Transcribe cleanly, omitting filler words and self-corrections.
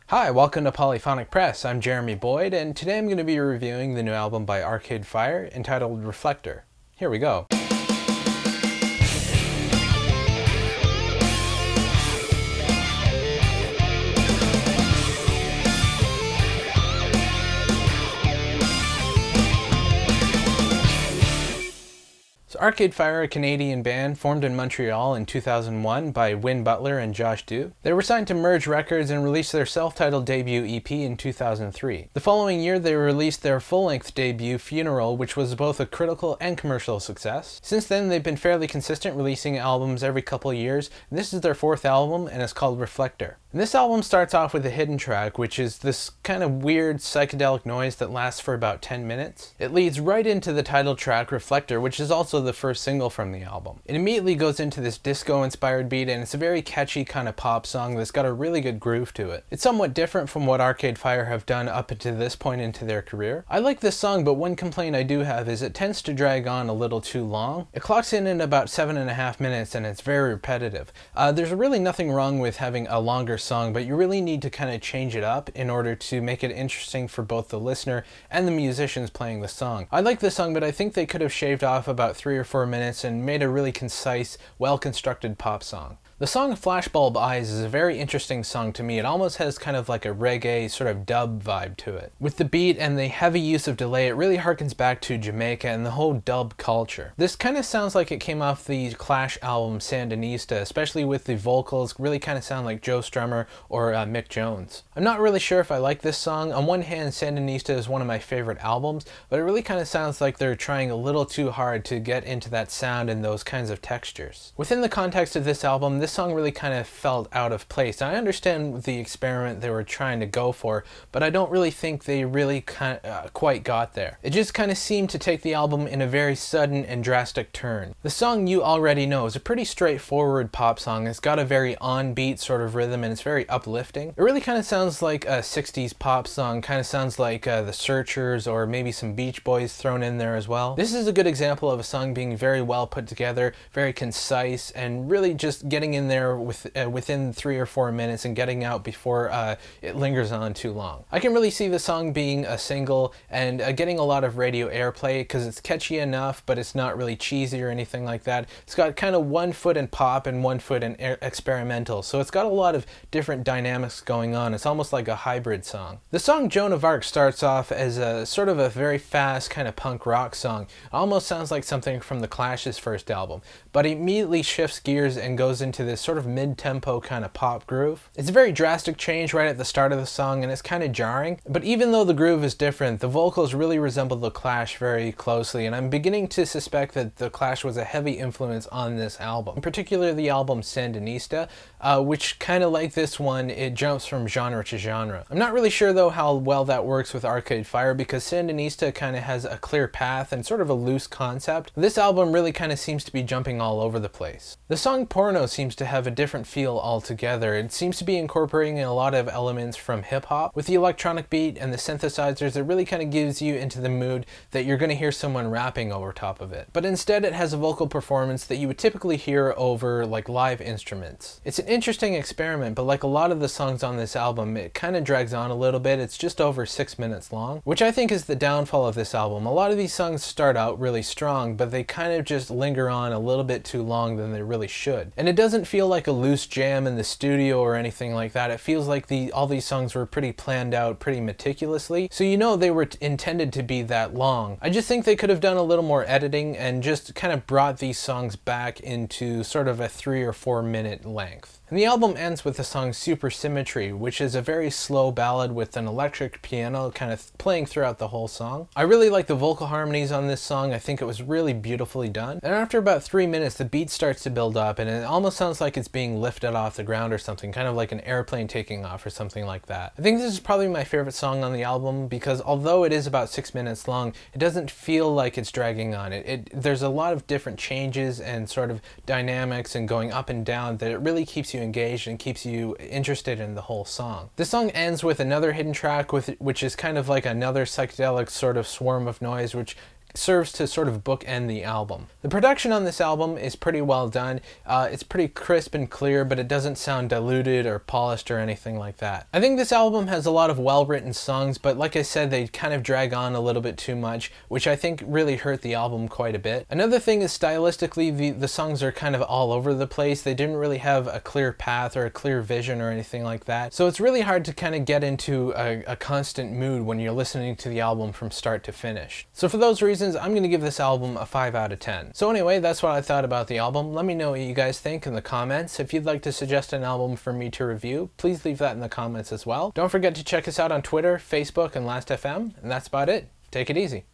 Hi, welcome to Polyphonic Press. I'm Jeremy Boyd, and today I'm going to be reviewing the new album by Arcade Fire entitled Reflektor. Here we go. Arcade Fire, a Canadian band formed in Montreal in 2001 by Winn, Butler, and Josh Du. They were signed to Merge Records and released their self-titled debut EP in 2003. The following year they released their full-length debut Funeral, which was both a critical and commercial success. Since then they've been fairly consistent, releasing albums every couple of years. This is their fourth album and it's called Reflektor. And this album starts off with a hidden track, which is this kind of weird psychedelic noise that lasts for about 10 minutes. It leads right into the title track, Reflektor, which is also the first single from the album. It immediately goes into this disco-inspired beat, and it's a very catchy kind of pop song that's got a really good groove to it. It's somewhat different from what Arcade Fire have done up to this point into their career. I like this song, but one complaint I do have is it tends to drag on a little too long. It clocks in at about 7.5 minutes, and it's very repetitive. There's really nothing wrong with having a longer song, but you really need to kind of change it up in order to make it interesting for both the listener and the musicians playing the song. I like this song, but I think they could have shaved off about 3 or 4 minutes and made a really concise, well-constructed pop song. The song Flashbulb Eyes is a very interesting song to me. It almost has kind of like a reggae sort of dub vibe to it. With the beat and the heavy use of delay, it really harkens back to Jamaica and the whole dub culture. This kind of sounds like it came off the Clash album Sandinista, especially with the vocals really kind of sound like Joe Strummer or Mick Jones. I'm not really sure if I like this song. On one hand, Sandinista is one of my favorite albums, but it really kind of sounds like they're trying a little too hard to get into that sound and those kinds of textures. Within the context of this album, this song really kind of felt out of place. I understand the experiment they were trying to go for, but I don't really think they really quite got there. It just kind of seemed to take the album in a very sudden and drastic turn. The song You Already Know is a pretty straightforward pop song. It's got a very on-beat sort of rhythm and it's very uplifting. It really kind of sounds like a 60s pop song, kind of sounds like The Searchers or maybe some Beach Boys thrown in there as well. This is a good example of a song being very well put together, very concise, and really just getting in there within 3 or 4 minutes and getting out before it lingers on too long. I can really see the song being a single and getting a lot of radio airplay because it's catchy enough, but it's not really cheesy or anything like that. It's got kind of 1 foot in pop and 1 foot in experimental, so it's got a lot of different dynamics going on. It's almost like a hybrid song. The song Joan of Arc starts off as a sort of a very fast kind of punk rock song. It almost sounds like something from the Clash's first album, but it immediately shifts gears and goes into this sort of mid-tempo kind of pop groove. It's a very drastic change right at the start of the song and it's kind of jarring, but even though the groove is different, the vocals really resemble the Clash very closely, and I'm beginning to suspect that the Clash was a heavy influence on this album. In particular, the album Sandinista, which kind of like this one, it jumps from genre to genre. I'm not really sure though how well that works with Arcade Fire because Sandinista kind of has a clear path and sort of a loose concept. This album really kind of seems to be jumping all over the place. The song Porno seems to have a different feel altogether. It seems to be incorporating a lot of elements from hip-hop. With the electronic beat and the synthesizers, it really kind of gives you into the mood that you're going to hear someone rapping over top of it. But instead it has a vocal performance that you would typically hear over like live instruments. It's an interesting experiment, but like a lot of the songs on this album, it kind of drags on a little bit. It's just over 6 minutes long, which I think is the downfall of this album. A lot of these songs start out really strong, but they kind of just linger on a little bit too long than they really should. And it doesn't feel like a loose jam in the studio or anything like that. It feels like all these songs were pretty planned out pretty meticulously, so you know they were intended to be that long. I just think they could have done a little more editing and just kind of brought these songs back into sort of a 3 or 4 minute length. And the album ends with the song Supersymmetry, which is a very slow ballad with an electric piano kind of playing throughout the whole song. I really like the vocal harmonies on this song. I think it was really beautifully done. And after about 3 minutes, the beat starts to build up and it almost sounds like it's being lifted off the ground or something, kind of like an airplane taking off or something like that. I think this is probably my favorite song on the album because although it is about 6 minutes long, it doesn't feel like it's dragging on. There's a lot of different changes and sort of dynamics and going up and down that it really keeps you engaged and keeps you interested in the whole song. This song ends with another hidden track which is kind of like another psychedelic sort of swarm of noise, which serves to sort of bookend the album. The production on this album is pretty well done. It's pretty crisp and clear, but it doesn't sound diluted or polished or anything like that. I think this album has a lot of well-written songs, but like I said, they kind of drag on a little bit too much, which I think really hurt the album quite a bit. Another thing is stylistically, the songs are kind of all over the place. They didn't really have a clear path or a clear vision or anything like that. So it's really hard to kind of get into a constant mood when you're listening to the album from start to finish. So for those reasons, I'm going to give this album a 5 out of 10. So anyway, that's what I thought about the album. Let me know what you guys think in the comments. If you'd like to suggest an album for me to review, please leave that in the comments as well. Don't forget to check us out on Twitter, Facebook, and Last.fm. And that's about it. Take it easy.